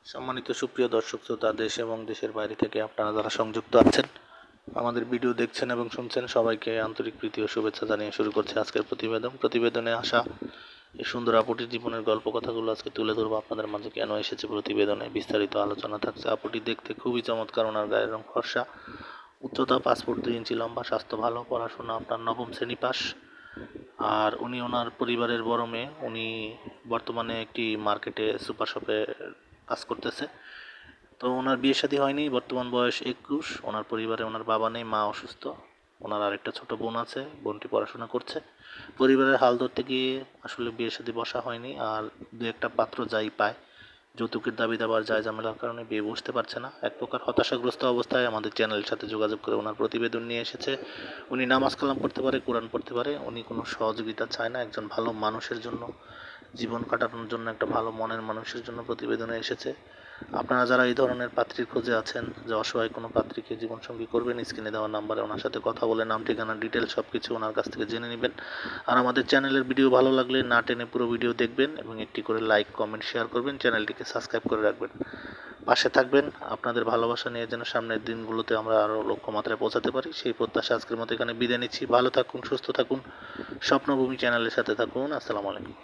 সম্মানিত সুপ্রিয় দর্শক শ্রোতা, দেশ এবং দেশের বাইরে থেকে আপনারা যারা সংযুক্ত আছেন, আমাদের ভিডিও দেখছেন এবং শুনছেন, সবাইকে আন্তরিক প্রীতি ও শুভেচ্ছা জানিয়ে শুরু করছে আজকের প্রতিবেদনে আসা এই সুন্দর আপুটির জীবনের গল্প কথাগুলো আজকে তুলে ধরবো আপনাদের মাঝে। কেন এসেছে প্রতিবেদনে বিস্তারিত আলোচনা থাকছে। আপুটি দেখতে খুবই চমৎকার, ওনার গায়ের রং ফর্সা, উচ্চতা 5 ফুট 2 ইঞ্চি লম্বা, স্বাস্থ্য ভালো, পড়াশোনা আপনার নবম শ্রেণী পাস। আর উনি ওনার পরিবারের বড় মেয়ে। উনি বর্তমানে একটি মার্কেটে সুপার শপে কাজ করতেছে। তো ওনার বিয়ে শাদী হয়নি, বর্তমান বয়স 21। ওনার পরিবারে ওনার বাবা নেই, মা অসুস্থ। ওনার আরেকটা ছোট বোন আছে, বোনটি পড়াশোনা করছে। পরিবারের হাল ধরতে গিয়ে আসলে বিয়ে শাদী বসা হয়নি। আর দু একটা পাত্র যাই পায়, যৌতুকের দাবি দাবার যায় ঝামেলার কারণে বিয়ে বসতে পারছে না। এক প্রকার হতাশাগ্রস্ত অবস্থায় আমাদের চ্যানেলের সাথে যোগাযোগ করে ওনার প্রতিবেদন নিয়ে এসেছে। উনি নামাজ কালাম পড়তে পারে, কোরআন পড়তে পারে। উনি কোনো সহযোগিতা চায় না, একজন ভালো মানুষের জন্য, জীবন কাটানোর জন্য, একটা ভালো মনের মানুষের জন্য প্রতিবেদনে এসেছে। আপনারা যারা এই ধরনের পাত্রীর খোঁজে আছেন, যে অসহায় কোনো পাত্রীকে জীবনসঙ্গী করবেন, স্ক্রিনে দেওয়া নাম্বারে ওনার সাথে কথা বলে নাম, ঠিকানা, ডিটেলস সব কিছু ওনার কাছ থেকে জেনে নেবেন। আর আমাদের চ্যানেলের ভিডিও ভালো লাগলে না টেনে পুরো ভিডিও দেখবেন এবং একটি করে লাইক, কমেন্ট, শেয়ার করবেন। চ্যানেলটিকে সাবস্ক্রাইব করে রাখবেন, পাশে থাকবেন। আপনাদের ভালোবাসা নিয়ে যেন সামনের দিনগুলোতে আমরা আরও লক্ষ্যমাত্রায় পৌঁছাতে পারি, সেই প্রত্যাশা আজকের মতো এখানে বিদায় নিচ্ছি। ভালো থাকুন, সুস্থ থাকুন, স্বপ্নভূমি চ্যানেলের সাথে থাকুন। আসসালামু আলাইকুম।